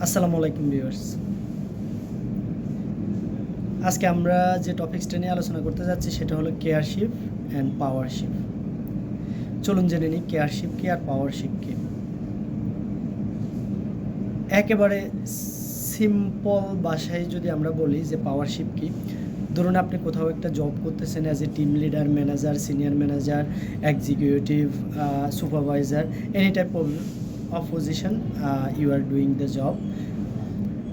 আসসালামু আলাইকুম ভিউয়ার্স। আজকে আমরা যে টপিকসটা নিয়ে আলোচনা করতে যাচ্ছি সেটা হলো কেয়ারশিপ অ্যান্ড পাওয়ারশিপ। চলুন জেনে নিই কেয়ারশিপ কি আর পাওয়ারশিপ কি। একেবারে সিম্পল ভাষায় যদি আমরা বলি যে পাওয়ারশিপ কি, ধরুন আপনি কোথাও একটা জব করতেছেন as a team leader, manager, senior manager, executive, supervisor, any type of position you are doing the job.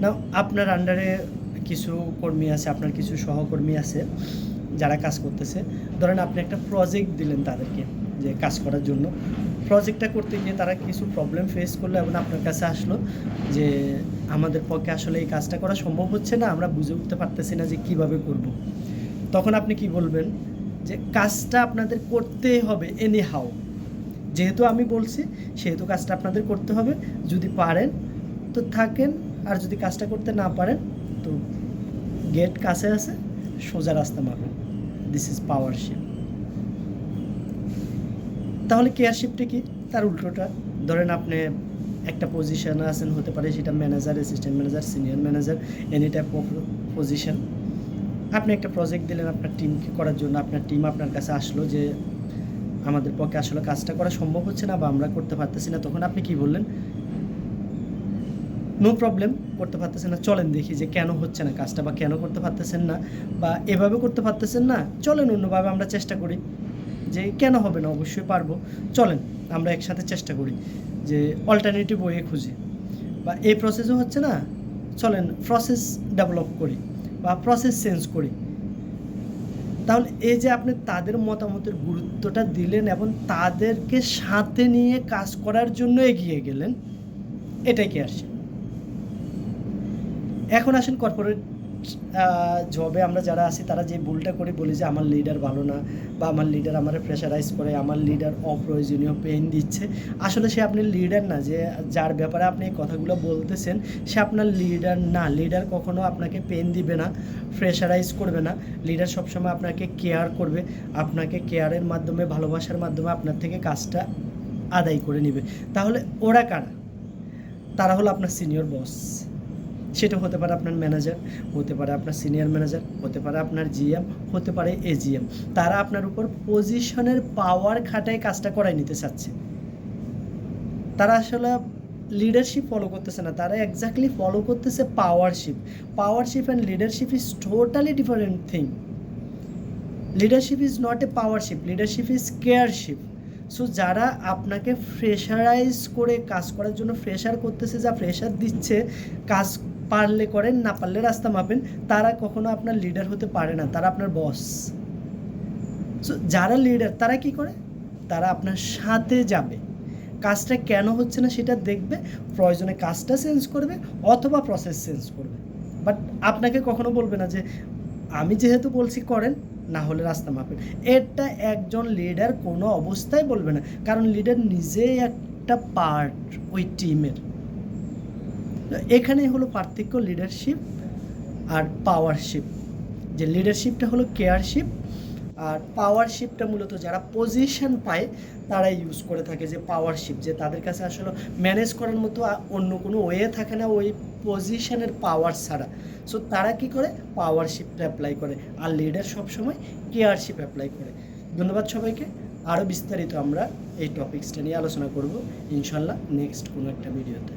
না, আপনার আন্ডারে কিছু কর্মী আছে, আপনার কিছু সহকর্মী আছে যারা কাজ করতেছে। ধরেন আপনি একটা প্রজেক্ট দিলেন তাদেরকে যে কাজ করার জন্য। প্রজেক্টটা করতে গিয়ে তারা কিছু প্রবলেম ফেস করলো এবং আপনার কাছে আসলো যে আমাদের পক্ষে আসলে এই কাজটা করা সম্ভব হচ্ছে না, আমরা বুঝে উঠতে পারতেছি না যে কীভাবে করব। তখন আপনি কি বলবেন যে কাজটা আপনাদের করতেই হবে এনি হাউ, যেহেতু আমি বলছি সেহেতু কাজটা আপনাদের করতে হবে। যদি পারেন তো থাকেন, আর যদি কাজটা করতে না পারেন তো গেট কাছে আছে, সোজা রাস্তা মারবেন। This is powership. তাহলে কেয়ারশিপটা কি? তার উল্টোটা। ধরেন আপনি একটা পজিশনে আছেন, হতে পারে সেটা manager, assistant manager, senior manager, any type of position. আপনি একটা প্রজেক্ট দিলেন আপনার টিমকে করার জন্য। আপনার টিম আপনার কাছে আসলো যে আমাদের পক্ষে আসলে কাজটা করা সম্ভব হচ্ছে না বা আমরা করতে পারতেছি না। তখন আপনি কি বললেন? নো প্রবলেম, করতে পারতেছেন না, চলেন দেখি যে কেন হচ্ছে না কাজটা, বা কেন করতে পারতেছেন না, বা এভাবে করতে পারতেছেন না, চলেন অন্যভাবে আমরা চেষ্টা করি। যে কেন হবে না, অবশ্যই পারবো, চলেন আমরা একসাথে চেষ্টা করি যে অল্টারনেটিভ ওয়ে খুঁজি। বা এই প্রসেসও হচ্ছে না, চলেন প্রসেস ডেভেলপ করি বা প্রসেস চেঞ্জ করি। তাহলে এই যে আপনি তাদের মতামতের গুরুত্বটা দিলেন এবং তাদেরকে সাথে নিয়ে কাজ করার জন্য এগিয়ে গেলেন, এটাই কি আসে। এখন আসেন কর্পোরেট জবে আমরা যারা আছি তারা যে ভুলটা করে বলি যে আমার লিডার ভালো না, বা আমার লিডার আমার প্রেশারাইজ করে, আমার লিডার অপ্রয়োজনীয় পেইন দিচ্ছে। আসলে সে আপনার লিডার না, যে যার ব্যাপারে আপনি এই কথাগুলো বলতেছেন সে আপনার লিডার না। লিডার কখনো আপনাকে পেইন দিবে না, প্রেশারাইজ করবে না। লিডার সবসময় আপনাকে কেয়ার করবে, আপনাকে কেয়ারের মাধ্যমে, ভালোবাসার মাধ্যমে আপনার থেকে কাজটা আদায় করে নেবে। তাহলে ওরা কারা? তারা হলো আপনার সিনিয়র বস। সেটা হতে পারে আপনার ম্যানেজার, হতে পারে আপনার সিনিয়র ম্যানেজার, হতে পারে আপনার জিএম, হতে পারে এজিএম। তারা আপনার উপর পজিশনের পাওয়ার খাটায় কাজটা করাই নিতে চাচ্ছে। তারা আসলে লিডারশিপ ফলো করতেছে না, তারা এক্স্যাক্টলি ফলো করতেছে powership. Powership and leadership is totally different thing. Leadership is not a powership, leadership is careship. So যারা আপনাকে প্রেশারাইজ করে কাজ করার জন্য প্রেশার করতেছে, যা প্রেশার দিচ্ছে, কাজ পারলে করেন, না পারলে রাস্তা মাপেন, তারা কখনো আপনার লিডার হতে পারে না, তারা আপনার বস। সো যারা লিডার তারা কি করে? তারা আপনার সাথে যাবে, কাজটা কেন হচ্ছে না সেটা দেখবে, প্রয়োজনে কাজটা চেঞ্জ করবে অথবা প্রসেস চেঞ্জ করবে। বাট আপনাকে কখনো বলবে না যে আমি যেহেতু বলছি করেন, না হলে রাস্তা মাপেন। এটা একজন লিডার কোনো অবস্থায় বলবে না, কারণ লিডার নিজেই একটা পার্ট ওই টিমের। এখানেই হলো পার্থক্য লিডারশিপ আর পাওয়ারশিপ। যে লিডারশিপটা হলো কেয়ারশিপ, আর পাওয়ারশিপটা মূলত যারা পজিশন পায় তারা ইউজ করে থাকে যে পাওয়ারশিপ, যে তাদের কাছে আসলে ম্যানেজ করার মতো অন্য কোনো ওয়ে থাকে না ওই পজিশনের পাওয়ার ছাড়া। সো তারা কি করে? পাওয়ারশিপটা অ্যাপ্লাই করে, আর লিডার সবসময় কেয়ারশিপ অ্যাপ্লাই করে। ধন্যবাদ সবাইকে। আরও বিস্তারিত আমরা এই টপিক্সটা নিয়ে আলোচনা করব ইনশাল্লাহ নেক্সট কোনো একটা ভিডিওতে।